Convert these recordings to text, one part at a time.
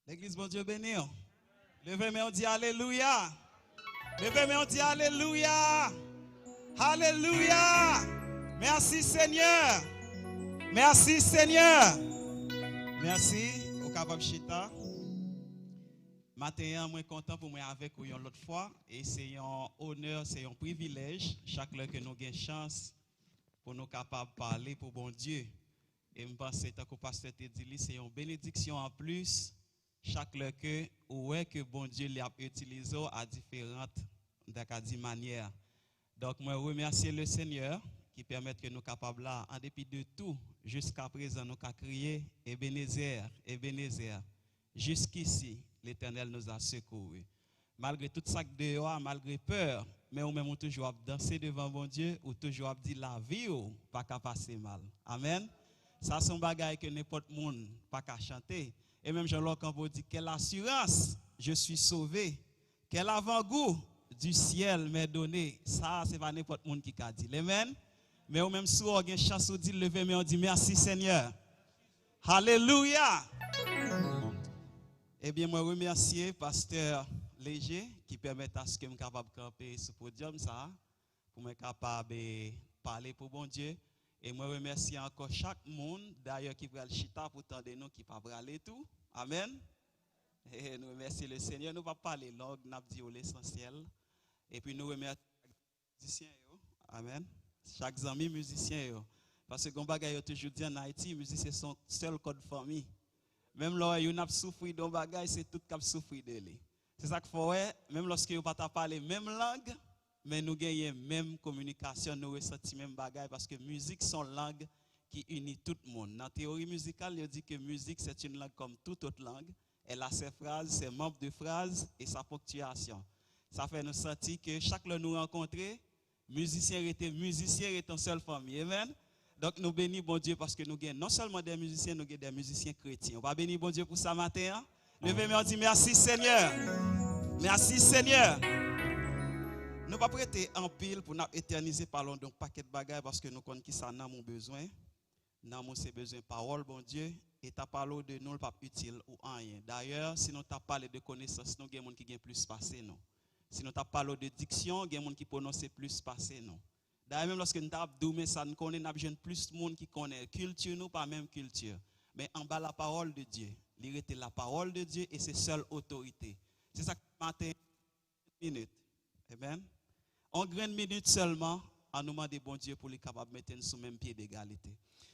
L'église, bon Dieu béni. Levez-moi, on dit Alléluia. Levez-moi, on dit Alléluia. Alléluia. Merci Seigneur. Merci Seigneur. Merci. Au capable chita. Matin, moi content pour moi avec vous une autre fois. Et c'est un honneur, c'est un privilège. Chaque fois que nous avons chance pour nous capables de parler pour bon Dieu. Et je pense que le pasteur te dit, c'est une bénédiction en plus. Chaque fois que ouais que bon Dieu l'a utilisé à différentes manières. Donc moi remercie le Seigneur qui permet que nous capables là en dépit de tout jusqu'à présent nous avons crié Ebenezer, Ebenezer. Jusqu'ici l'Éternel nous a secourus. Malgré tout ça que dehors, malgré peur, mais on même toujours danser devant bon Dieu ou toujours dit la vie ou pas qu'à passer mal. Amen. Ça sont bagailles que n'importe monde pas qu'à chanter. Et même Jean-Luc Campo dit quelle assurance, je suis sauvé. Quel avant-goût du ciel m'est donné. Ça, c'est pas n'importe monde qui a dit. Amen. Mais au même soir, on a une chance de dire lever, mais on dit merci Seigneur. Alléluia. Eh bien, moi remercier pasteur Léger qui permet à ce que je sois capable de camper sur le podium ça pour me capable de parler pour bon Dieu. Et moi remercie encore chaque monde d'ailleurs qui va le chita pour tant de nous qui pas aller tout. Amen. Et nous remercions le Seigneur, nous va parler langue, nous dit l'essentiel. Et puis nous remercions les musiciens. Amen. Chaque ami musicien. Parce que comme bagaille toujours dit en Haïti, les musiciens sont seul code famille. Même là, ils ont souffert de bagaille, c'est tout qui a souffert de lui. C'est ça qu'il faut, même lorsque vous pas parler même langue, mais nous gagnons même communication, nous ressentons même bagaille parce que musique sont langue qui unit tout le monde. Dans la théorie musicale, il dit que musique c'est une langue comme toute autre langue. Elle a ses phrases, ses membres de phrases et sa ponctuation. Ça fait nous sentir que chaque fois nous rencontrer, musicien est en seule famille. Amen. Donc nous bénissons bon Dieu parce que nous gagnons non seulement des musiciens, nous gagnons des musiciens chrétiens. On va bénir bon Dieu pour ça matin. Levez-moi et dit merci Seigneur. Merci Seigneur. Nous ne pas prêter en pile pour nous éterniser parlons d'un paquet de bagages parce que nous connaissons qui ça n'a mon besoin. N'a mon c'est besoin de parole bon Dieu et ta parole de nous pas utile ou rien. D'ailleurs, si nous t'a parlé de connaissance, nous gagnons qui gagne plus passé nous. Si nous t'a parlé de diction, il y a des gens qui prononcent plus passé nous. D'ailleurs, même lorsque nous avons dit ça, nous connaissons plus de monde qui connaît culture, nous pas même culture. Mais en bas, la parole de Dieu. Il était la parole de Dieu et c'est seule autorité. C'est ça que matin, minute. Amen. En grande minute seulement, en nous demandant bon Dieu pour les capables de mettre nous sur le même pied d'égalité.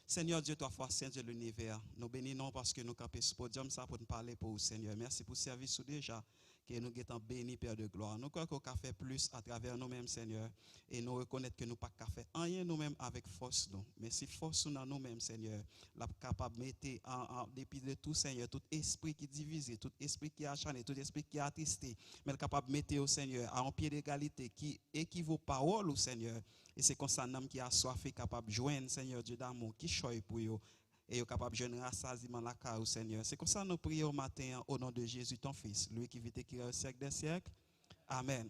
Seigneur Dieu, toi, foi, Saint Dieu de l'univers, nous bénissons parce que nous campons ce podium ça pour nous parler pour vous, Seigneur. Merci pour le service déjà. Que nous sommes bénis, Père de gloire. Nous croyons qu'on a fait plus à travers nous-mêmes, Seigneur. Et nous reconnaissons que nous n'avons pas fait rien nous-mêmes avec force. Nous. Mais si force dans nous-mêmes, Seigneur, la capable de mettre en dépit de tout, Seigneur, tout esprit qui divise, tout esprit qui est acharné, tout esprit qui est attristé, mais capable de mettre au Seigneur à un pied d'égalité qui équivaut parole au Seigneur. Et c'est comme ça un homme qui a soif et capable de joindre, Seigneur Dieu d'amour, qui choisit pour eux. Et capable de joindre rassasiement la carrière au Seigneur. C'est comme ça que nous prions au matin au nom de Jésus, ton Fils, lui qui vit et qui est au siècle des siècles. Amen.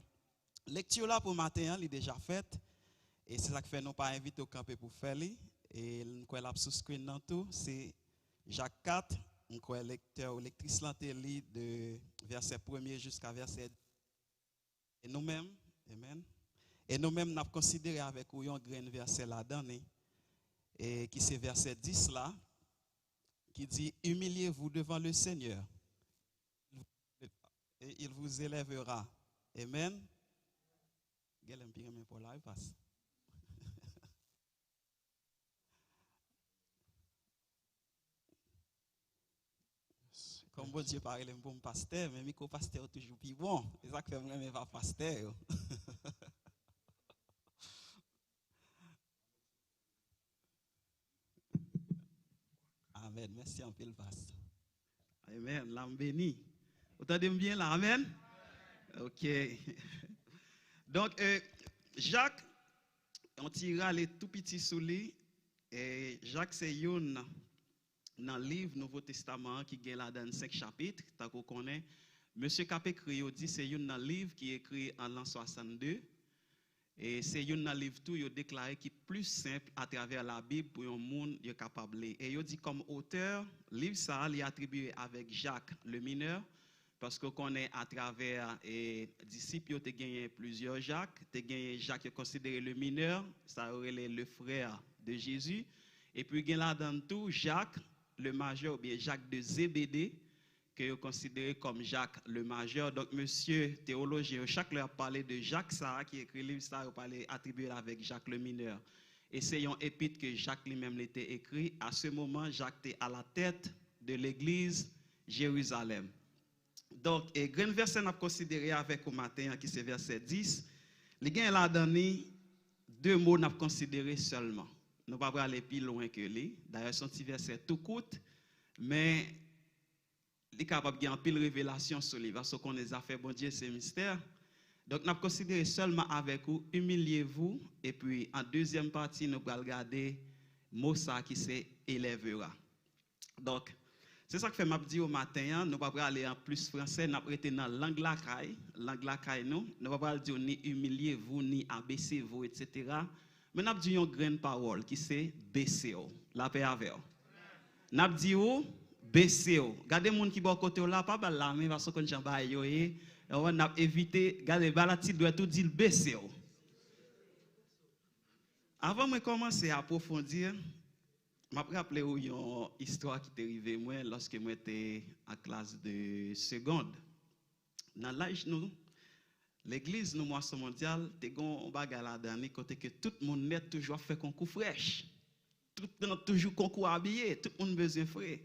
Lecture là pour matin, elle est déjà faite. Et c'est ça que fait nous pas inviter au campé pour faire. Et nous avons sous screen dans tout. C'est Jacques 4. Nous avons lecteur ou lectrice l'antenne de verset 1er jusqu'à verset 10. Et nous-mêmes, amen. Et nous-mêmes, nous avons considéré avec vous un grand verset là-dedans. Et qui c'est verset 10 là. Qui dit, humiliez-vous devant le Seigneur et il vous élèvera. Amen. Comme bon Dieu parle un bon pasteur, mais micro-pasteur est toujours plus bon. C'est ça que fait moi, pas pasteur. Amen. Merci en pile, pasteur. Amen. L'âme bénie. Vous entendez bien là? Amen. Ok. Donc, Jacques, on tira les tout petits sous lui. Et Jacques, c'est une dans le livre Nouveau Testament qui est là dans 5 chapitres. Tant qu'on connaît. Monsieur Capé dit c'est une dans le livre qui est écrit en l'an 62. Et c'est un livre tout yo déclaré qui est plus simple à travers la Bible pour un monde yo capable. Et yo dit comme auteur, livre ça il est attribué avec Jacques le mineur parce qu'on connaît à travers et disciples te gagné plusieurs Jacques, te gagné Jacques qui est considéré le mineur, ça aurait le frère de Jésus et puis il y a là dans tout Jacques le majeur ou bien Jacques de Zébédée que vous considérez comme Jacques le majeur. Donc, monsieur théologien, chaque fois parlé de Jacques ça qui écrit le livre ça, vous parlez attribué avec Jacques le mineur. Et c'est un épître que Jacques lui-même l'était écrit. À ce moment, Jacques était à la tête de l'église Jérusalem. Donc, et grand verset n'a considéré avec au matin qui c'est verset 10. Les gars là donné deux mots n'a considéré seulement. Nous pas aller plus loin que lui. D'ailleurs, son petit verset tout court, mais il est capable de gagner pile révélation sur lui parce qu'on les a fait bon Dieu c'est mystère. Donc nous considéré seulement avec vous humiliez-vous et puis en deuxième partie nous allons regarder mot ça qui c'est élèvera. Donc c'est ça que fait m'a dit au matin nous pas aller en plus français n'a été dans langue la caille nous pas pas dire ni humiliez-vous ni abaissez-vous etc. Mais n'a dit une grande parole qui c'est baissez-vous la paix avec vous. N'a dit baissez. Gardez moun qui bon côté là pas bal la mais parce qu'on j'en ba yo on a évité gardez balati doit tout dire baissez. Avant de commencer à approfondir, m'a rappelé une histoire qui est arrivée moi lorsque moi était en classe de seconde. Dans l'âge nous l'église nous moisson mondial te gon bagarre là dernier côté que tout le monde net toujours fait concours fraîche. Tout le monde toujours concours habillé, tout le monde besoin frais.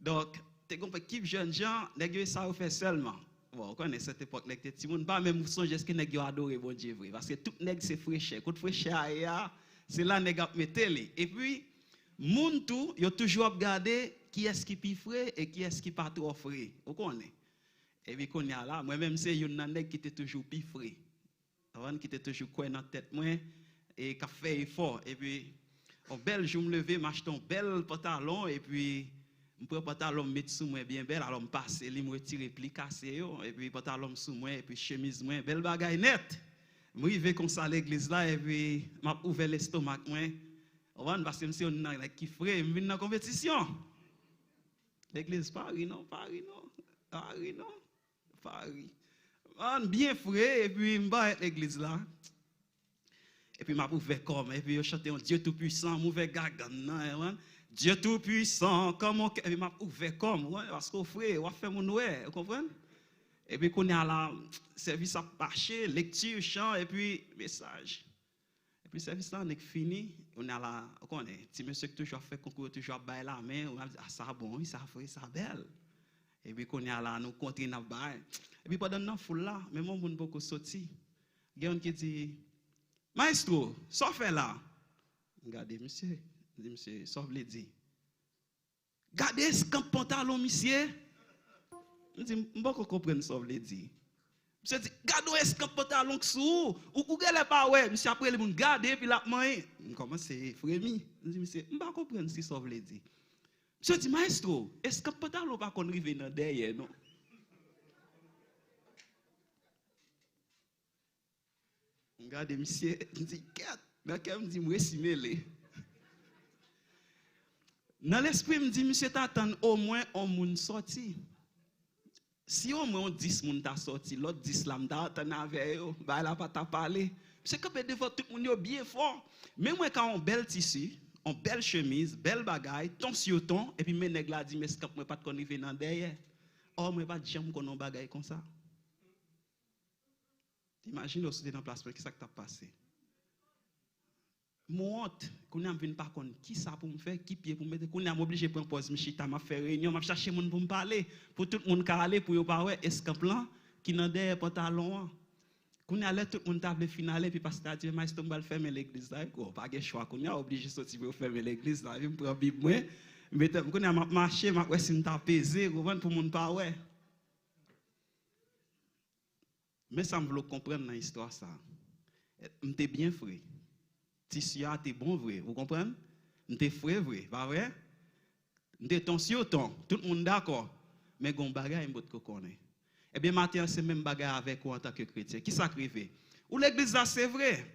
Donc, tu as équipe jeunes gens, nèg ça fait seulement. Bon, on connaît cette époque, les petits monde pas même songer ce que nèg adoré bon Dieu vrai parce que tout nèg c'est fraîcheur. Quand fraîcheur c'est là nèg a mettre les. Et puis moun tout, yo toujours regarder qui est-ce qui pi frais et qui est-ce qui pas trop frais. Vous connaissez. Et puis qu'on y a là, moi même c'est un nèg qui était toujours pi frais. Avant qui était toujours quoi dans tête moi et qui fait effort et puis un bel jour me lever, m'acheter un bel pantalon et puis je prends pantalon mettre sous moi bien belle alors me passer li me retirer pli cassé et puis pantalon sous moi et puis chemise moi belle bagaille net. Je arrive comme ça à l'église là et puis m'a ouvert l'estomac moi. On va parce que monsieur on qui frère me dans compétition. L'église Paris non. On bien frais et puis m'ba l'église là. Et puis m'a ouvert comme et puis je chantais un Dieu tout puissant, mauvais gagan non. Dieu tout-puissant, comment et m'a ouvert comme parce qu'au frère, on fait mon ouais, vous comprenez? Et puis qu'on est à la service à marcher, lecture, chant et puis message. Et puis service là on est fini, on est à la on connaît, petit monsieur qui toujours fait concours toujours bailler la main, on a dit ah ça bon, ça fait ça belle. Et puis qu'on est à la nous compter n'a bail. Et puis pendant dans foule là, même mon monde beaucoup sorti. Quelqu'un qui dit maestro, ça fait là. Regardez monsieur dit monsieur, sauf les dit. Gardez ce camp pantalon, monsieur. Je dis, je ne peux pas comprendre sauf les dit. Monsieur dit, gardez ce camp pantalon sous. Ou gardez pas, ouais. Monsieur après, il garder puis la main. Comment c'est frémi? Je dis, monsieur, je ne peux pas comprendre si sauf les dit. Monsieur dit, maestro, est-ce que pantalon pas qu'on arrive dans derrière, non? Regardez, monsieur, je dis, qu'est-ce que je dis, moi, si mêlé. Dans l'esprit, me dit, monsieur, t'attends au moins un monde sorti. Si au moins 10 monde t'a sorti, l'autre 10 là, m'attend avec eux, bah là, pas t'a parlé. C'est que devant tout le monde bien fort. Mais moi, quand on bel tissu, on belle chemise, belle bagaille, ton sur ton, et puis mes nègres là dit, mais c'est que moi, pas de conniver dans derrière. Oh, moi, pas de jambe qu'on a bagaille comme ça. Imagine aussi dans la place, qu'est-ce que t'as passé? Mon honte, qu'on a venu par contre, qui ça pour me faire, qui pied pour me mettre, qu'on a obligé pour me poser, je m'a fait réunion, m'a cherché monde pour me parler, pour tout le monde qui aller pour yo parler, est-ce que plan qui n'a derrière pantalon, qu'on a tout le monde table finale puis parce que Dieu m'a dit on fermer l'église là, quoi, pas de choix, qu'on a obligé sortir pour fermer l'église là, je me prends bible moi, mais qu'on a marché, m'a ouais si m'ta pesé, pour monde pas ouais. Mais ça me veut comprendre dans l'histoire ça. M'était bien frais. Tissu a été bon vrai, vous comprenez? M'était frais vrai, pas vrai? M'était ton sur ton, tout le monde d'accord. Mais gon bagaille m'bot ko connaît. Eh bien matin c'est même bagaille avec vous en tant que chrétien. Qui ça arrivé? Ou l'église là c'est vrai.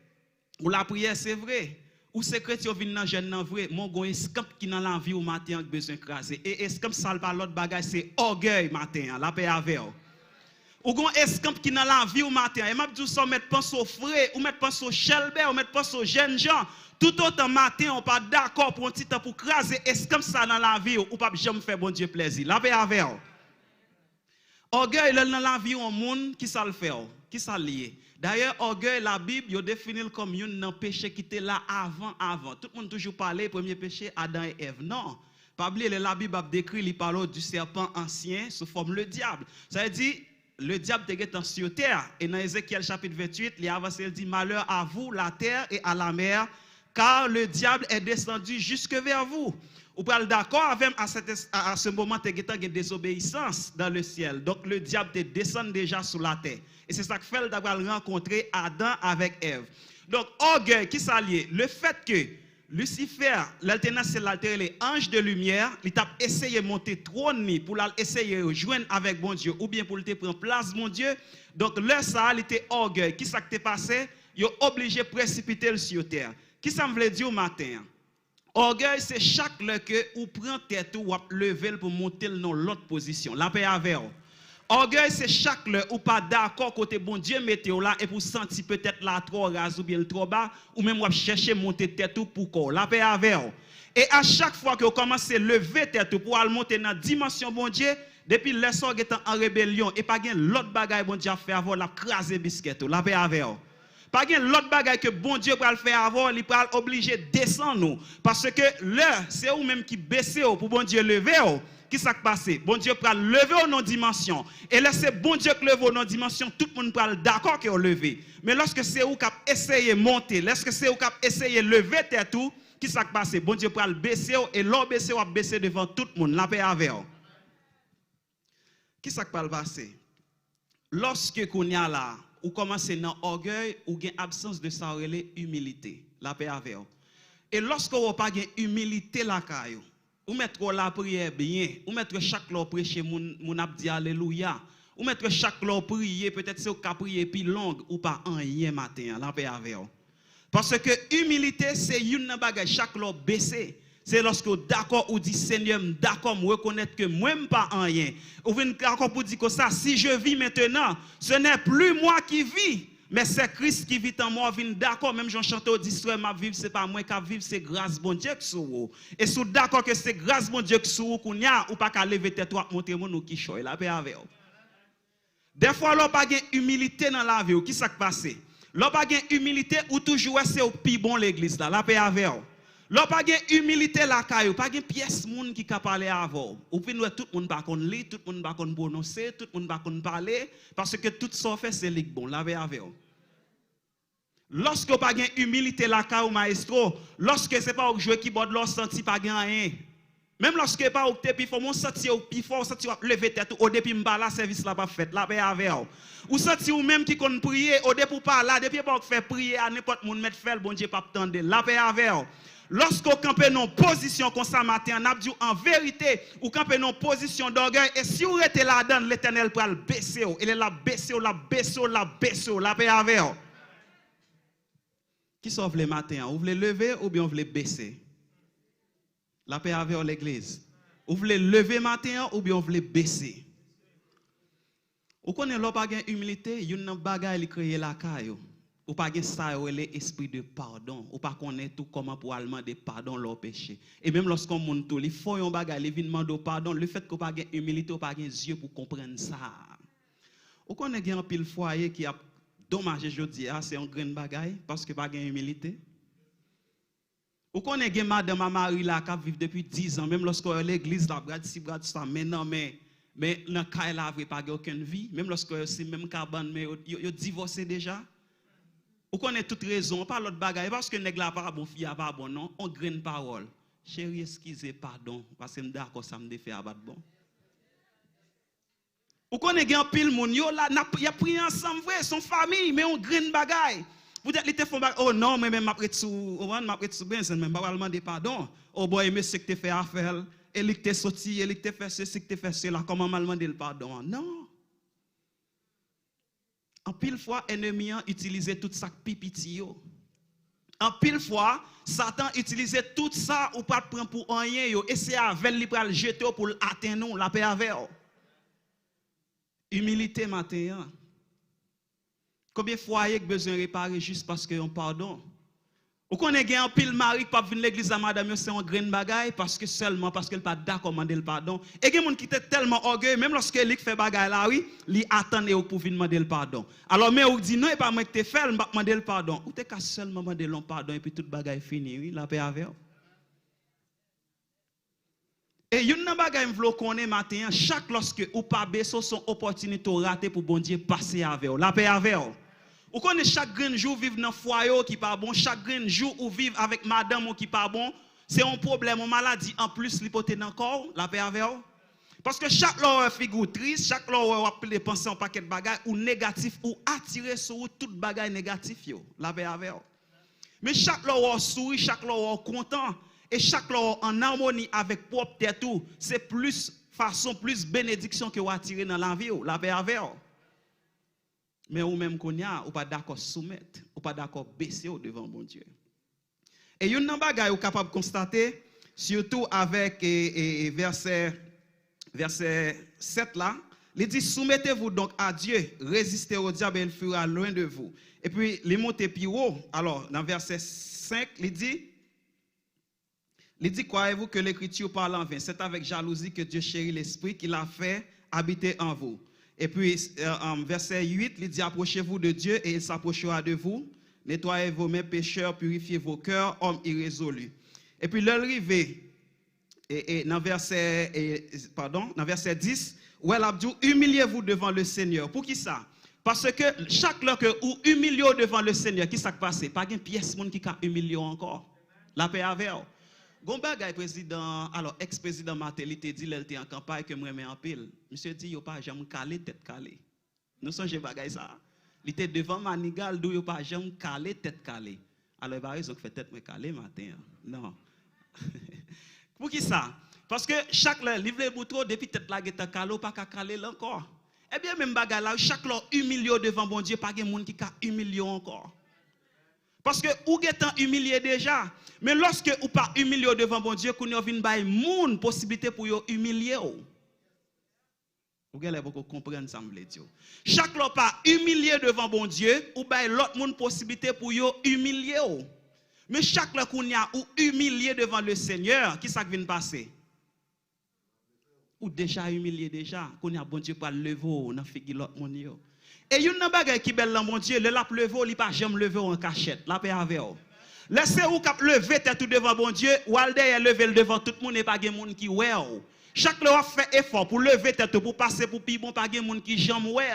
Ou la prière c'est vrai. Ou c'est chrétien vient dans jeune nan vrai. Mon gon escamp qui dans la vie au matin avec besoin craser. Et escamp ça pas l'autre bagage c'est orgueil matin, la paix avec. Ou gon escamp qui dans la vie au matin. Et m'a dit ça mettre pense au frère, ou mettre pense au Shelbert, ou mettre pense aux jeunes gens. Tout autant matin on pas d'accord pour un petit temps pour craser escamp ça dans la vie ou pas jamais faire bon Dieu plaisir. La paix avec. Orgueil dans la vie au monde qui ça le fait, qui ça lié. D'ailleurs, orgueil, la Bible, il définit comme un péché qui était là avant. Tout le monde toujours parlé, premier péché, Adam et Ève. Non. Pas oublier, la Bible a décrit, il parle du serpent ancien sous forme le diable. Ça veut dire, le diable était sur terre. Et dans Ézéchiel chapitre 28, il avance, il dit, malheur à vous, la terre et à la mer, car le diable est descendu jusque vers vous. Vous parlez d'accord avec à ce moment, il y a une désobéissance dans le ciel. Donc le diable te descend déjà sur la terre. Et c'est ça que fait d'avoir rencontré Adam avec Ève. Donc orgueil qui s'allie, le fait que Lucifer, l'alternance c'est l'alter les anges de lumière, il a essayé de monter trône pour essayer de joindre avec bon Dieu ou bien pour te prendre place mon Dieu. Donc là ça il était orgueil. Qui ça qui t'est passé? Il est obligé de précipiter sur terre. Qui ça me veut dire au matin? Orgueil, c'est chaque fois que vous prenez tête ou lever pour monter dans l'autre position. La paix avec vous. Orgueil, c'est chaque fois ou pas d'accord côté bon Dieu mettez là et pour sentir peut-être la trop rase ou bien le trop bas ou même vous chercher monter tête ou pour quoi. La paix avec vous. Et à chaque fois que vous commencez à lever tête pour aller monter dans la dimension bon Dieu, depuis l'essor est en rébellion et pas gain l'autre bagaille bon Dieu a fait avant la craser biscuit. La paix avec vous. Pas gain l'autre bagaille que bon Dieu va le faire avant, il va obligé de descendre nous parce que là c'est vous même qui baissez pour bon Dieu lever. Qui s'est passé? Bon Dieu va lever au non-dimension. Et là, c'est bon Dieu qui lève au non-dimension, tout le monde va d'accord qu'il a levé. Mais lorsque c'est vous qui essayez de monter, lorsque c'est vous qui essayez de lever tête tout, qui s'est passé? Bon Dieu va le baisser et l'on baisser va baisser devant tout le monde. La paix avec vous. Qui s'est passé? Lorsque qu'on y a là, ou commencez dans orgueil ou gain absence de ça relé humilité. La paix avec vous. Et lorsque vous pas gain humilité la caillou, ou mettre la prière bien, ou mettre chaque jour prêcher mon abdi alléluia, ou mettre chaque jour prier, peut-être c'est au cas prier puis longue ou pas en rien matin, la paix avec vous. Parce que humilité c'est une bagage chaque jour baisser. C'est lorsque d'accord ou dit Seigneur, d'accord, me reconnaître que moi pas en rien. Ou venez d'accord pour dire que ça, si je vis maintenant, ce n'est plus moi qui vis. Mais c'est Christ qui vit en moi, vient d'accord, même j'en chante au discours, ma vivre, c'est pas moi qui vivre, c'est grâce bon Dieu qui sous. Et sous d'accord que c'est grâce bon Dieu qui sous, qu'on y a, ou pas qu'à lever tête, ou monter mon ou qui choy, la paix avec vous. Des fois, l'on pas gain humilité dans la vie, qui s'est passé? L'on pas gain humilité, ou toujours c'est au plus bon l'église, la paix avec vous. L'on pas gain humilité la caillou, pas gain pièce moun qui ka parler avant. Ou puis nous tout monde pas kon li, tout monde pas kon prononcer, tout monde pas kon parler parce que tout ça fait c'est lik bon, la paix avec vous. Lorsque vous pas gain humilité la caillou maestro, lorsque c'est pas au jouer keyboard l'on senti pas gain rien. Même lorsque pas au puis faut mon sentir au puis fort sentir lever tête au depuis m'pa la service là pas fait, la paix avec vous. Ou senti ou même qui kon prier au depuis pas là, depuis pas faire prier à n'importe monde mettre faire bon Dieu pas attendre, la paix avec vous. Lorsqu'on campe dans position comme ça matin, on a dit en vérité, ou campe dans position d'orgueil, et si vous êtes là-dedans, l'Éternel peut le baisser, il est là baisser, la paix avec vous. Qui sauve le matin? Vous voulez lever ou bien vous voulez baisser? La paix avec l'église. Vous voulez lever matin ou bien vous voulez baisser? Vous connaissez l'on pas gain humilité, il y a une bagaille qui crée la caillou. Ou pas gen ça l'esprit de pardon, ou pas connaître tout comment pour demander pardon leur péché. Et même lorsqu'on monte tout, il faut un bagage, il vient demander pardon, le fait qu'on pas gen humilité, ou pas gen yeux pour comprendre ça. Ou connaît gen un pile foyer qui a dommage jodi c'est un grand bagage parce que pas gen humilité. Ou connaît gen madame Marie là qui vivent depuis 10 ans, même lorsqu'on l'église là brad si brad ça maintenant mais dans cas là pas aucune vie, même lorsque c'est même cabane mais yo divorcé déjà. Ou connaît toute raison, pas l'autre bagaille, parce que nèg la pas bon, fille pas bon, non, on graine parole. Chérie, excusez, pardon, parce que je suis d'accord, ça me fait abattre bon. Ou connaît gen pile moun, yo là, y a pris ensemble, vrai, son famille, mais on graine bagaille. Peut-être les te font bagaille, oh non, mais même après tout, après tout, ben, c'est même pas demander pardon. Oh boy, mais c'est que tu fait affaire, et li te sorti, et li te fait ceci, que tu fait cela, comment mal demander le pardon? Non. En pile fois, ennemi utilisait tout ça pipiti yo. En pile fois, Satan utilisait tout ça ou pas prendre pour rien yo. Et c'est avec lui pour le jeter pour atteindre nous, la paix avec. Humilité matin. Combien de foyers que besoin réparer juste parce que on pardon? Ou qu'on ait un pile mari qui pas venir l'église à madame c'est un grain bagaille parce que seulement parce qu'elle pas d'accord demander le pardon. Et il y a des gens qui étaient tellement orgueilleux même lorsque lui fait bagaille là oui, lui attendait pour venir demander le pardon. Alors mais on dit non et pas moi qui te fait, me demander le pardon. Ou t'es qu'à seulement demander le pardon et puis toute bagaille fini oui, la paix avec. Et une bagaille me connaît matin chaque lorsque ou pas baisser son opportunité rater pour bon Dieu passer avec la paix avec. Ou connaît chaque grain jour vivre dans foyer qui pas bon, chaque grain jour ou vivre avec madame qui pas bon, c'est un problème, une maladie en plus l'hypothèse encore, la paix avec. Parce que chaque loi figure triste, chaque loi appelé penser un paquet de bagages ou négatif ou attirer sur tout bagage négatif yo, la paix avec. Mais chaque loi sourit, chaque loi content et chaque loi en harmonie avec propre tête tout, c'est plus façon plus bénédiction que vous attirer dans la vie, la paix avec. Mais ou même qu'on y a, ou pas d'accord soumettre, ou pas d'accord baisser devant mon Dieu. Et une bagaille ou capable de constater, surtout avec verset 7 là, il dit soumettez-vous donc à Dieu, résistez au diable et il fuira loin de vous. Et puis les montées plus haut, alors dans verset 5, il dit croyez-vous que l'écriture parle en vain? C'est avec jalousie que Dieu chérit l'esprit qu'il a fait habiter en vous. Et puis, verset 8, il dit, approchez-vous de Dieu et il s'approchera de vous. Nettoyez vos mains pécheurs, purifiez vos cœurs, hommes irrésolus. Et puis, l'arrivée, dans verset 10, où elle a dit, humiliez-vous devant le Seigneur. Pour qui ça? Parce que chaque fois que vous humiliez devant le Seigneur, qui s'est passé? Pas une pièce qui a humilié encore. La paix avec vous. Gombagay président, alors ex-président Martelly te dit l'elle était en campagne que moi mets en pile. Monsieur dit yo pas jamais calé tête calé. Nous songe bagay ça. Il était devant Manigal d'où yo pas jamais calé tête calé. Alors il va raison que fait tête moi calé matin. Non. Pour qui ça? Parce que chaque livre boutro depuis tête la geta calé pas ka calé encore. Eh bien même bagay là chaque lot humilié devant bon Dieu pas gen monde qui ka humilié encore. Parce que ou étant humilié déjà, mais lorsque ou pas humilié devant bon Dieu, qu'on vient bay moun possibilité pour yo humilier ou. Vous allez beaucoup comprendre ça me dire. Chaque fois pas humilié devant bon Dieu, ou bay l'autre moun possibilité pour yo humilier ou. Mais chaque fois qu'on y a ou humilié devant le Seigneur, qui ça vient passer? Ou déjà humilié déjà, qu'on y a bon Dieu pour lever dans figure l'autre moun yo. Et une bagay qui belle dans mon Dieu, le lap levé, il pas jamais levé en cachette, la paix avec vous. Laissez ou cap lever tête tout devant bon Dieu, ou al derrière lever devant tout le monde et pas gen monde qui ouais. Chaque fois fait effort pour lever tête pour passer pour pi bon pas gen monde qui jamais ouais.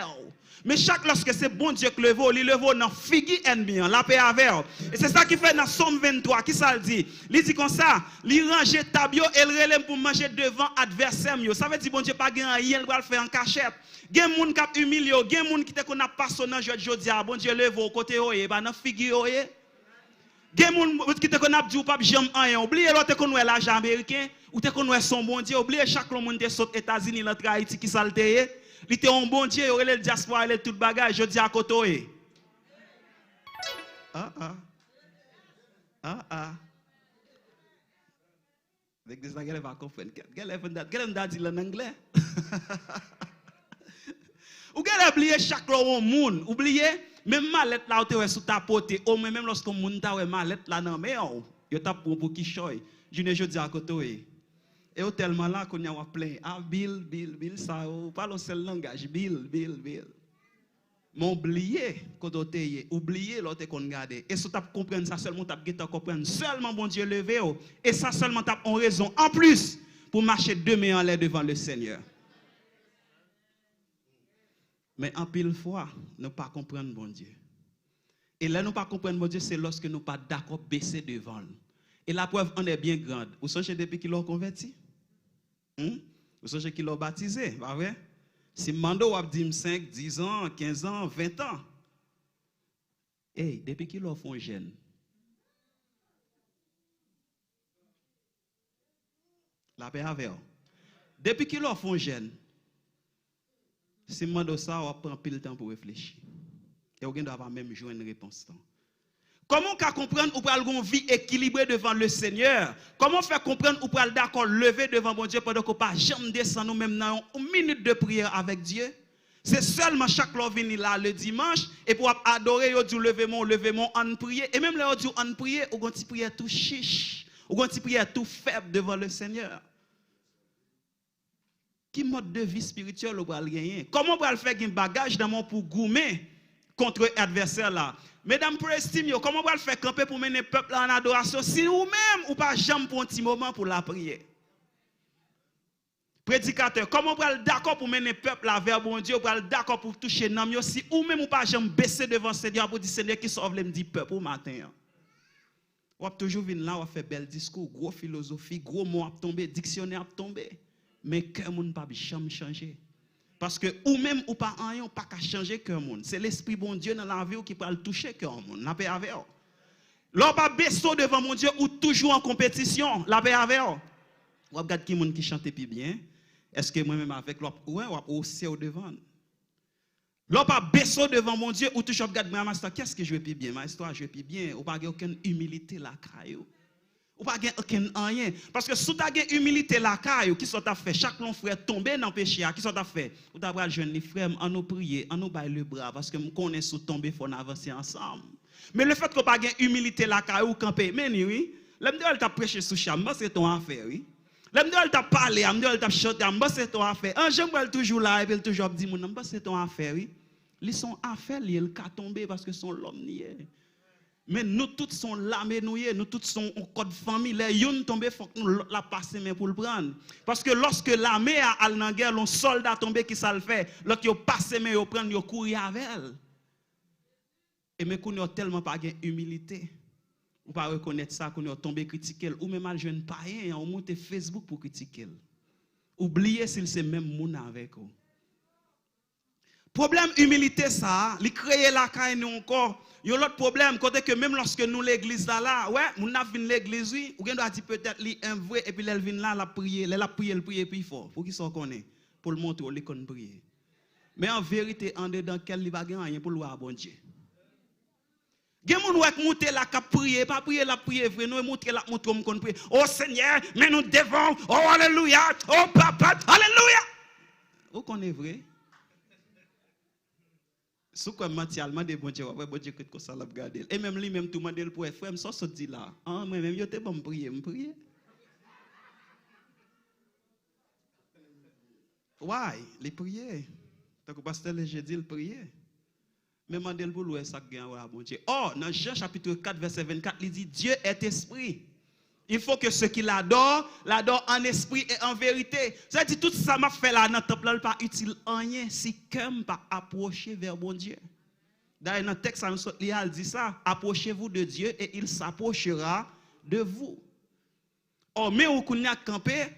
Mais chaque lorsque c'est bon Dieu qui levé, il levé dans figi ennemi, la paix avec vous. Et c'est ça qui fait dans Somme 23, qui ça le dit? Il dit comme ça, il range tabio et il relève pour manger devant adversaire. Ça veut dire bon Dieu pas gen rien, il va le faire en cachette. Gen moun k'ap humilié, gen moun qui te qu'on a personnage jodi a bon Dieu levé au côté oye, ba nan figi oye. Gen moun qui te qu'on a dit ou pas jamais rien, oubliez l'autre qu'on est l'argent américain, ou te qu'on est son bon Dieu, oubliez chaque monde te saute États-Unis, l'entre Haïti qui salteye. Il était un bon Dieu, il le diaspora, il tout bagage, jodi a côté oye. Avec des gens va comprendre. Quel dit en anglais? Ou qu'elle oublié chaque loi monde, oubliez même mallette là où sous ta pote, au même lorsqu'on monde ta mallette là non mais yo t'a pour qui choy. Je ne dis à côté. Et au tellement là qu'on y a plein. Ah Bill ça pas le seul langage Bill. Mon oublié côté oublié l'autre qu'on garde. Et si tu comprendre ça seulement tu comprendre seulement bon Dieu levé et ça seulement tu as raison en plus pour marcher demain en l'air devant le Seigneur. Mais en pile fois, nous ne pas comprendre bon Dieu. Et là, nous ne pas comprendre bon Dieu, c'est lorsque nous ne pas d'accord baisser devant lui. Et la preuve en est bien grande. Vous songez depuis qu'il l'a converti? Vous songez qu'il l'a baptisé? Pas vrai? Si Mando a dit 5, 10 ans, 15 ans, 20 ans. Hey, depuis qu'il l'a fait jeune. La paix avec vous. Depuis qu'il l'a fait jeune. Si Mando ça, on prend pile temps pour réfléchir. Et vous ne doit pas même jouer une réponse. Comment on comprendre ou pral une vie équilibrée devant le Seigneur? Comment faire comprendre ou pral d'accord lever devant mon Dieu pendant qu'on pas jamais descendre nous même dans une minute de prière avec Dieu? C'est seulement chaque fois venir là le dimanche et pour adorer yo dit lever mon en prier et même là dit en prier ou gon ti prière tout chiche, ou gon ti prière tout faible devant le Seigneur. Qui mode de vie spirituelle ou pral gagner? Comment pral faire un bagage dans mon pour goumer contre adversaire là? Mesdames, pour estimer, comment on va le faire camper pour mener le peuple en adoration si vous-même ou pas jamais pour un petit moment pour la prière? Prédicateur, comment on va le d'accord pour mener le peuple vers bon Dieu, ou va le d'accord pour toucher nam si vous-même ou pas jamais baisser devant le Seigneur pour dire Seigneur qui sauve le dit peuple au matin? On va toujours venir là, on va faire bel discours, gros philosophie, gros mots à tomber, dictionnaire à tomber, mais cœur moun pas jamais changer. Parce que ou même ou pas en pas qu'à changer cœur monde. C'est l'esprit bon Dieu dans la vie qui peut le toucher cœur monde. La paix avec vous. L'on pas baisser devant mon Dieu ou toujours en compétition. La paix avec vous. Ou regarde qui monde qui chante plus bien. Est-ce que moi même avec l'autre ou aussi au devant. L'on pas baisser devant mon Dieu ou toujours regarde moi master qu'est-ce que je veux plus bien. Ma histoire je veux plus bien. Ou pas aucune humilité la caillou. Ou pas aucun rien parce que sous ta humilité la caille qui sont à fait chaque long frère tomber dans péché qui sont à fait ou ta bral jeune les frères en nous prier en nous bailler le bras parce que me connaît sous tomber faut avancer ensemble mais le fait que pas gain humilité la caille ou camper mais oui l'aime de t'a prêcher sous chambre c'est ton affaire oui l'aime de t'a parler l'aime de t'a chanter c'est ton affaire un j'aime toujours là et puis toujours dit mon c'est ton affaire oui ils sont affaires il ka tomber parce que son l'homme nié. Mais nous tous sommes là, nous tous sommes en code famille. Les yon tombé, il faut que nous la passions pour le prendre. Parce que lorsque l'armée a allé dans la guerre, un soldat tombé qui ça le fait, lorsque yo passe mais yo prendre yo courir avec elle. Et mais qu'on a tellement pas gain humilité. Ou pas reconnaître ça qu'on a tombé critiquer ou même mal jeune païen, on monte Facebook pour critiquer. Oubliez s'il c'est même moun avec vous. Problème humilité ça, li créer la caille nous encore. Yon l'autre problème côté que même lorsque nous l'église là ouais, moun n'a vinn l'église oui, ou gen doit dire peut-être li un vrai et puis elle vinn là la prier, elle a prié le prier puis fort pour qui sont connaît pour le montrer li connaît prier. Mais en vérité en dedans quel li pas gen rien pour louer bon Dieu. Gen moun wèk monter la cap prier, pas prier la prier vrai, nous montrer la montre comme connaît prier. Oh Seigneur, mais nous devons, oh alléluia, oh papa, alléluia. Ou connaît vrai? Sous quoi matialement de bon Dieu, ouais bon Dieu que ça l'a regarder. Et même lui même tout mandel pour frère, ça se dit là. Ah moi même yo te bon prier, me prier. Ouais, les prier. Tant que pasteur Léger dit le prier. Mais mandel pour louer ça gain ouais bon Dieu. Oh, dans Jean chapitre 4 verset 24, il dit Dieu est esprit. Il faut que ceux qui l'adorent en esprit et en vérité. Ça dit tout ça m'a fait là dans le temple pas utile rien si comme pas approcher vers bon Dieu. D'ailleurs dans le texte il dit ça, approchez-vous de Dieu et il s'approchera de vous. Oh mais ou qu'on a campé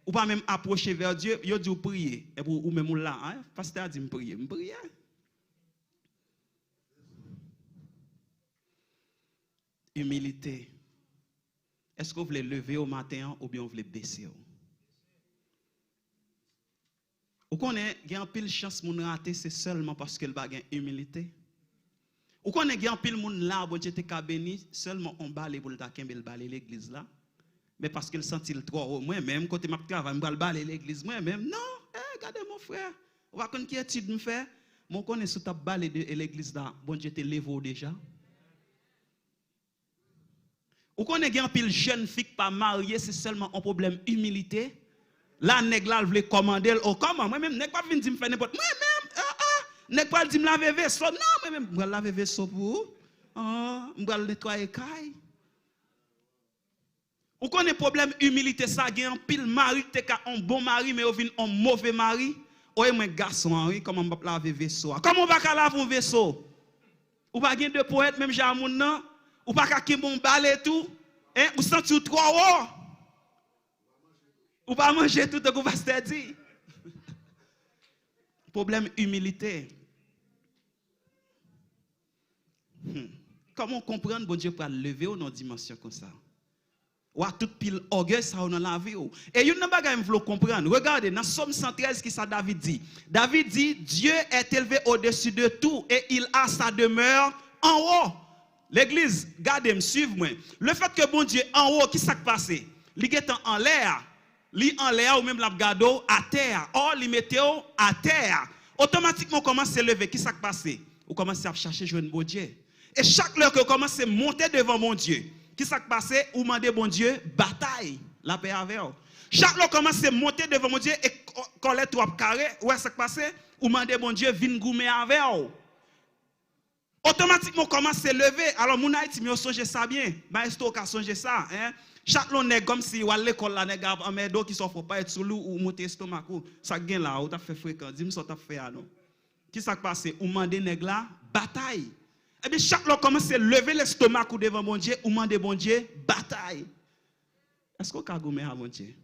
ou pas même approcher vers Dieu, il dit prier et ou même là hein, pasteur dit me prier. Humilité. Est-ce que vous voulez lever au matin ou bien vous voulez baisser? Vous connaissez, il y a un pile chance de rater, c'est seulement parce qu'il n'y a pas humilité. Vous connaissez, il y a un pile monde là, bon Dieu te béni, seulement on balai pour le balai l'église là. Mais parce qu'il sentit le trop haut, moi-même, quand je travaille, je balai l'église, moi-même. Non, regardez mon frère, vous voyez qui étude me fait? Mon connaît sous ta balai de l'église là, bon Dieu te levé déjà. Ou qu'on est un pile jeune fille pas mariée, c'est seulement un problème humilité. Là nèg là veut commander oh comment moi même nèg pas venir dire me faire n'importe moi même nèg pas dire me laver vaisseau non moi même me laver vaisseau pour me nettoyer caille. Ou qu'on est problème humilité ça gagne un pile mari t'es un bon mari mais au vin un mauvais mari. Ouais moi garçon oui comment on va laver vaisseau. Comment on va laver un vaisseau? Ou pas gagne de poète même jamoun non. Ou pas qu'à bon balai tout, hein, ou sentir trop haut. Ou pas manger tout ce que pasteur dit. Problème humilité. Comment comprendre bon Dieu pour lever dans une dimension comme ça? ou à toute pile orgueil ça dans la vie. Et une bagage me veut comprendre. Regardez dans Somme 113 qui ça David dit. David dit Dieu est élevé au-dessus de tout et il a sa demeure en haut. L'église, gardez-moi, suivez-moi. Le fait que bon Dieu en haut, qui s'est passé? Il est en l'air. Li en l'air ou même la gado à terre. Or, li météo à terre. Automatiquement, commence à se lever. Qui s'est passé? Vous commencez à chercher jeune bon Dieu. Et chaque fois que vous commencez à monter devant mon Dieu, qui s'est passé? Vous demandez bon Dieu, bataille, la paix avec vous. Chaque fois que vous commencez à monter devant mon Dieu, et quand les trois carrés, où est-ce que passé? Vous demandez bon Dieu, viens goumer avec vous. Automatiquement, commence à se lever. Alors, mon Haïti, mais songe ça bien. Maestro, qui a songé ça. Hein? Chaque long est comme si, ou à l'école, là, nèg en médo qui s'offre pas être sous l'eau ou monter estomac. Ça gagne là, ou t'as fait fréquent. Dis-moi ça t'as fait à nous. Qui s'est passé? Ou mande nèg là, bataille. Et bien, chaque long commence à lever l'estomac devant mon Dieu, ou mande bon Dieu, bataille. Est-ce qu'on a goumé à bon Dieu?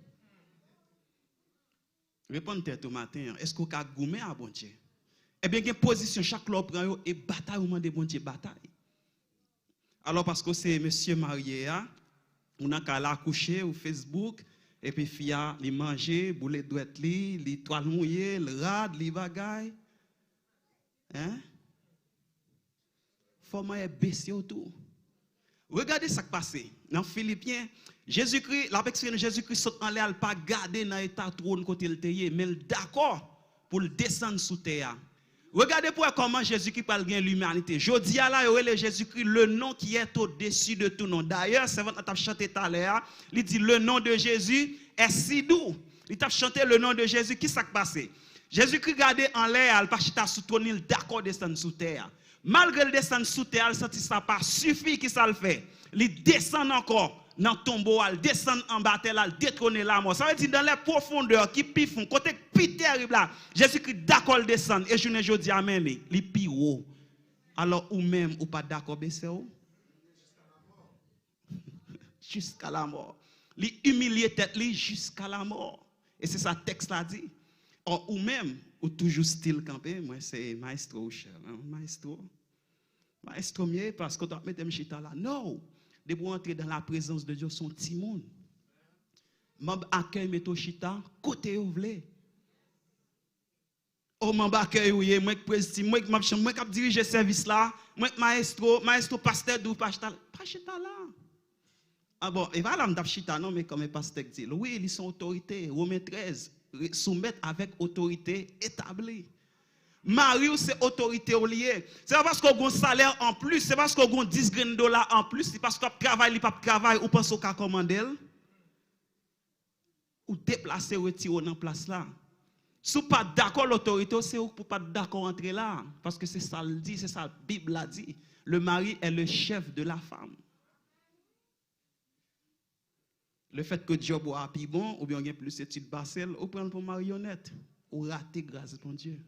Répondez tout matin. Est-ce qu'on a goumé à bon Dieu? Eh bien, il y a une position, chaque l'homme prend et bataille, ou mande bon Dieu, bataille. Alors, parce que c'est monsieur marié, on a qu'à la coucher au Facebook, et puis fia, li manger, boulet douette li toile mouillée, le rad, li bagaille. Hein? Faut moi baisser autour. Regardez ce qui passe. Dans Philippiens, Jésus-Christ, l'appexpérience de Jésus-Christ saute en l'air, pas garder dans l'état trône côté le terre, mais d'accord pour le descendre sous terre. Regardez pour comment Jésus-Christ parle de l'humanité. Je dis à la le Jésus-Christ, le nom qui est au-dessus de tout nom. D'ailleurs, c'est votre t'a chanté tout à l'heure, il dit le nom de Jésus est si doux. Il t'a chanté le nom de Jésus, qui s'est passé? Jésus-Christ regardait en l'air, il pas chita sous trône, il d'accord descendre sous terre. Malgré le descendre sous terre, il senti ça pas suffit qui ça le fait. Il descend encore dans le tombeau, il descend en bataille, il détrône la mort. Ça veut dire dans les profondeurs qui pifont, côté plus terrible là, Jésus-Christ d'accord le descendre. Et je ne dis amen, il plus haut. Alors ou même ou pas d'accord baisser ou? Jusqu'à la mort. Il humilier tête li jusqu'à la mort. Et c'est ça texte là dit. Ou même ou toujours style campé, moi c'est maestro cher, hein? Maestro mieux parce que tu as mis chita là. Non. De pour entrer dans la présence de Dieu, son petit monde. M'ab accueil meto chita côté ou vle. Oh m'ab accueil ou moi président, moi qui diriger service là, moi maestro pasteur d'ou pas chita là. Ah bon, et voilà m'dap chita non mais comme pasteur dit. Oui, ils sont autorité, Romains 13, soumettre avec autorité établie. Marie, c'est autorité liée. C'est pas parce qu'on a un salaire en plus, c'est parce qu'on a 10 $10 en plus, c'est parce qu'on travaille, pas travail, ou pense qu'on a commandé. Ou déplacer, retirer dans place là. Si vous pas d'accord l'autorité, c'est pour pas d'accord entrer là. Parce que c'est ça le dit, c'est ça la Bible a dit. Le mari est le chef de la femme. Le fait que Dieu boit plus bon, ou bien il y a plus de petites parcelles, ou prendre pour marionnette, ou rater grâce à mon Dieu.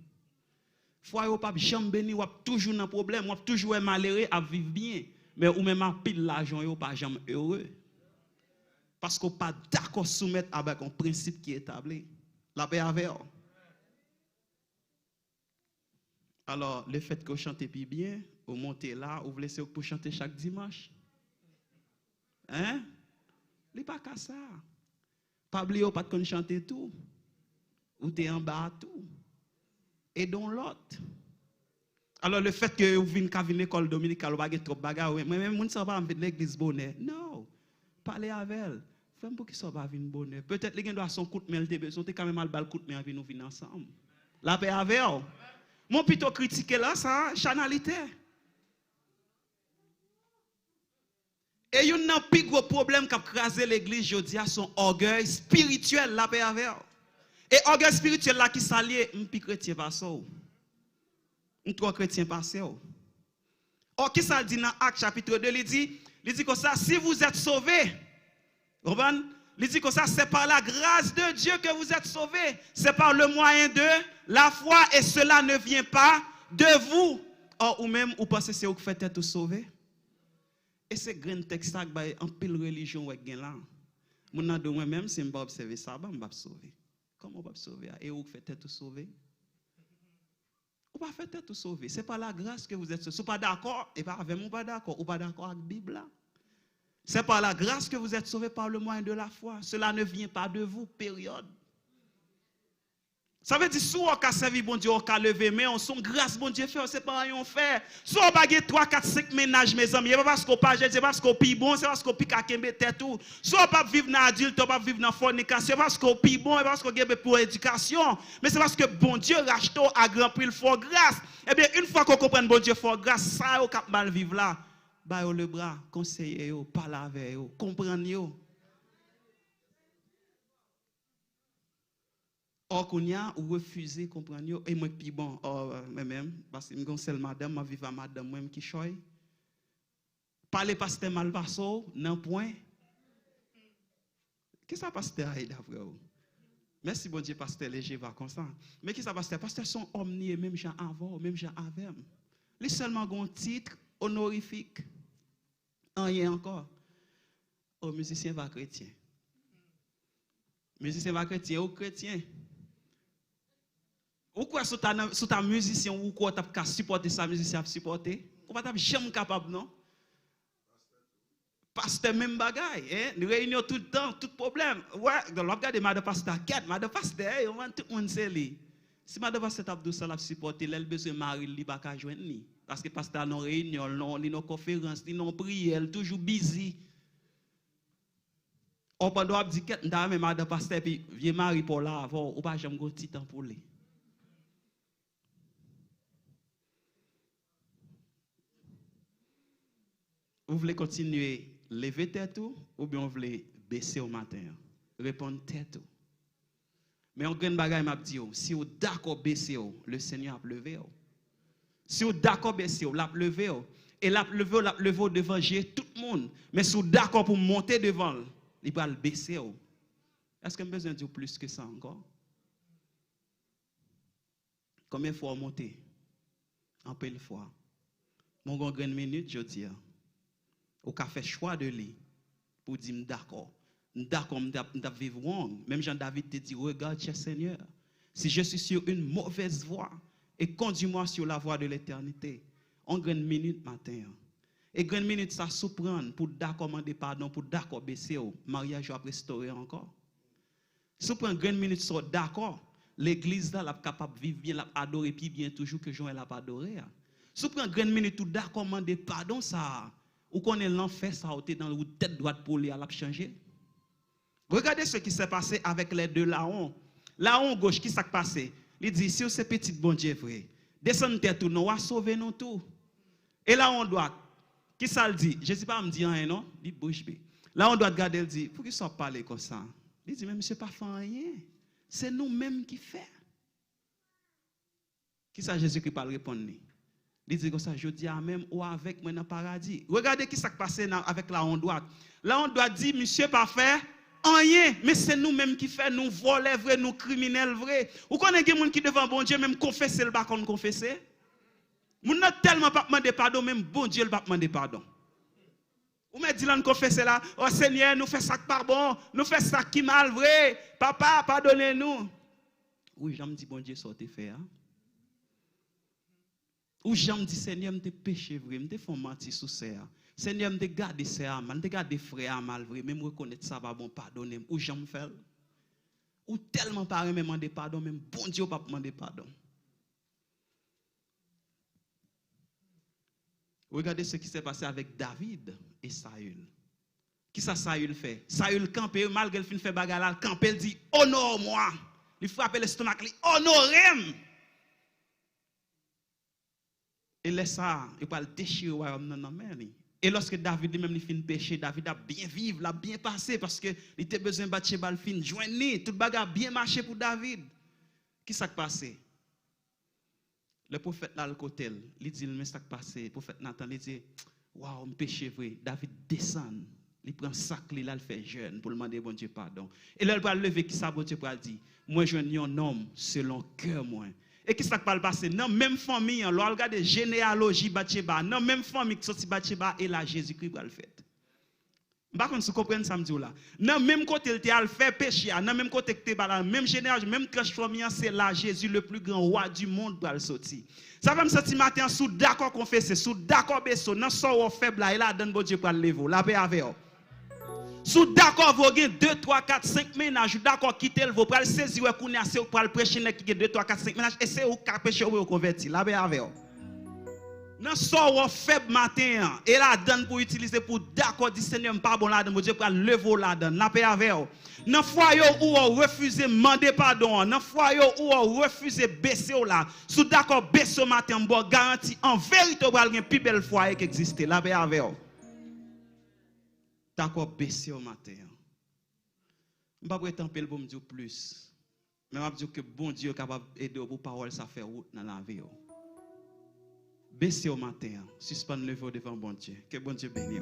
Foi ou pas jamais béni, ou toujours dans problème, ou toujours malheureux à vivre bien, mais ou même à pile l'argent ou pas jamais heureux. Parce qu'on pas d'accord soumettre avec un principe qui est établi. La paix avec vous. Alors, le fait que vous chantez plus bien, vous montez là, vous laissez pour chanter chaque dimanche. Hein? Il n'est pas qu'à ça. Pas oublier pas de chanter tout. Ou t'es en bas tout. Et dans l'autre. Alors le fait que vous venez à l'école dominicale, vous avez trop de bagages, moi-même, je ne sais pas l'église bonheur. Non. Parlez avec elle. Femme pour qui soit pas venir bonheur. Peut-être que les gens doivent son coup de main, ils sont quand même mal bal coup de main, nous venir ensemble. La paix avec elle. Mon plutôt critiquer là, ça, chanalité. Et il y a un plus gros problème qui a crasé l'église, je dis, son orgueil spirituel, la paix avec elle. Et orgueil spirituel là qui s'allie, un petit chrétien pas ça. Un trois chrétiens passé. Or, qui ça dit dans Actes chapitre 2, il dit comme ça, si vous êtes sauvés, il dit comme ça, c'est par la grâce de Dieu que vous êtes sauvés. C'est par le moyen de la foi et cela ne vient pas de vous. Or, ou même, vous pensez que c'est vous qui faites être sauvés? Et c'est grand texte en pile religion ou gen là. Mon de moi-même, si je vais observer ça, je vais sauver. Comment on va sauver? Et vous faites être sauvé? Vous ne faites être sauvé. Ce n'est pas la grâce que vous êtes sauvé. Si vous n'êtes pas d'accord, et pas avec moi, pas d'accord. Ou pas d'accord avec la Bible là. C'est par la grâce que vous êtes sauvés par le moyen de la foi. Cela ne vient pas de vous, période. Ça veut dire, si on a servi bon Dieu, on a levé, mais on son grâce bon Dieu fait, c'est pas rien fait. Si on a 3, 4, 5 ménages, mes amis, c'est pas parce qu'on pas, c'est pas parce qu'on pille bon, c'est parce qu'on pille kakembe tête tout. Si on pas vivre dans adulte, on pas vivre dans fornication, c'est parce qu'on pille bon, c'est parce qu'on gagne pour éducation. Mais c'est parce que bon Dieu rachète à grand prix le fort grâce. Eh bien, une fois qu'on comprend bon Dieu fort grâce, ça, on cap mal vivre là. Bah, le bras, conseiller, parler avec, comprendre. Or, qu'on y a, ou refuser, comprendre, et moi, puis bon, moi-même, parce que je suis seule madame, je vis à madame, moi-même qui choye. Parler pasteur mal passé, non point. Qu'est-ce que ça pasteur a d'après vous? Merci, bon Dieu, pasteur léger, va comme ça. Mais qu'est-ce que ça pasteur? Pasteur sont omnis, même gens avant, même gens avec. Les seulement un titre honorifique. Rien encore. Au musicien va chrétien. Musicien va chrétien ou chrétien. Ou quoi sur ta musicien ou quoi tu as supporter sa musicien supporter? Ou pas tu jamais capable non? Pasteur même bagaille, hein? Nous réunions tout le temps, tout problème. Ouais, dans l'objet de madame pasteur, madame pasteur, on va tout le monde c'est lui. Si madame pasteur t'a dit ça la supporter, elle besoin mari li pas ka joindre ni parce que pasteur non réunion, non li non conférence, li non prière, toujours busy. On pendant dit que m'ta même madame pasteur puis vieux mari pour là avant ou pas jamais go petit temps pour lui. Vous voulez continuer lever tête ou bien vous voulez baisser au matin? Répondre tête. Mais on gagne bagaille m'a dit si vous d'accord baisser le Seigneur a levé. Si vous d'accord baisser l'a levé et l'a levé devant tout le monde. Mais si vous d'accord pour monter devant, il va le baisser. Est-ce que vous avez besoin de dire plus que ça encore? Combien de fois monter? En pile fois. Mon grand minute, je dis. Ou qu'a fait choix de lui pour dire d'accord. D'accord, je vivre wrong. Même Jean-David te dit, regarde, cher Seigneur, si je suis sur une mauvaise voie, et conduis-moi sur la voie de l'éternité. En grande minute matin. Et grande minute, ça surprend pour d'accord demander pardon, pour d'accord baisser, mariage va restaurer encore. Surprend grande minute, ça d'accord. L'église là, est capable de vivre bien, l'a adorer, puis bien toujours que Joël a pas adoré. Surprend grande minute, tout d'accord demander pardon, ça. Ou qu'on est l'enfer, ça a été dans la tête droite pour lui, elle a changé. Regardez ce qui s'est passé avec les deux Laon. Laon gauche, qui s'est passé? Il dit, si c'est petit bon Dieu vrai, descendez tête tout, nous va sauver nous tout. Et Laon droite, qui ça le dit? Je ne sais pas me dire rien, non? Il bouge bien. Laon droite, regarde, il dit, pour qu'ils soient parlé comme ça? Il dit, mais monsieur, pas fait rien. C'est nous-mêmes qui faisons. Qui ça Jésus qui parle répondre? Il dit comme ça, je dis à même ou avec moi dans le paradis. Regardez qui s'est passé avec la honte droite. La honte droite dit, monsieur parfait, rien, mais c'est nous-mêmes qui faisons, nous voleurs vrais, nous criminels vrais. Ou connaissez des gens qui devant bon Dieu même confesser le pas qu'on confesser? Nous n'a tellement pas demandé pardon, même bon Dieu ne pas demander pardon. Ou me dit là, nous confesser là, oh Seigneur, nous fait ça qui pas bon, nous fait ça qui mal vrai, papa, pardonnez-nous. Oui, j'aime dit bon Dieu, ça te fait. Ou j'aime dit Seigneur, me péché vrai, me font mentir sous ça. Seigneur, me garder ça mal, me garder frère mal vrai, même reconnaître ça pas bon, pardonner. Ou j'aime faire. Ou tellement pas même demander pardon, même bon Dieu pas demander pardon. Regardez ce qui s'est passé avec David et Saül. Qui ça Saül fait? Saül campé malgré le fin fait bagarre là, campé il dit honore-moi. Il frappe l'estomac, il honore-moi. Et laisse ça, il va le déchirer au royaume dans la main. Et lorsque David lui-même il fin péché, David a bien vivre, l'a bien passé parce que il était besoin de battre bal fin, joindre tout bagarre bien marché pour David. Qui s'est passé? Le prophète là le côté, il dit mais ça qui passé, le prophète Nathan il dit waouh, me péché vrai. David descend, il prend sac il le fait jeune pour demander bon Dieu pardon. Et là il va lever qui ça bon Dieu pour dire moi je suis un homme selon cœur moi. Et qui ça qui passer dans même famille, on regarde généalogie Bathsheba, dans même famille qui sorti Bathsheba et là Jésus-Christ va le faire. Par contre, si vous comprenez ça me dit là, dans même côté il a fait péché, dans même côté que tu même généalogie, même tranche famille, c'est là Jésus le plus grand roi du monde pour le sortir. Ça va me sortir matin sous d'accord confesser, sous d'accord baisser, dans son faible là, il a donné bon Dieu pour le lever, la paix avec vous. Sous d'accord, vous avez 2, 3, 4, 5 ménages, d'accord, quittez le, vous pouvez saisir, vous pouvez prêcher, qui 2, 3, 4, 5 ménages, et c'est où qui péché, vous convertir, là, avec vous. Dans ce faible matin, et la donne pour utiliser pour d'accord, dit Seigneur, pas bon là-dedans, Dieu pour lever là-dedans, la paix avec vous. Dans foyer où on refuse demander pardon, dans foyer où on refuse baisser là, sous d'accord baisser matin, bon garantie en vérité vous avez un plus bel foyer qui existe, la paix avec vous. D'accord baisser au matin. Je ne vais pas prétendre pour me dire plus. Mais je vais dire que bon Dieu est capable d'aider pour parole ça fait route dans la vie. Baissez au matin, suspendez le devant bon Dieu. Que bon Dieu bénisse.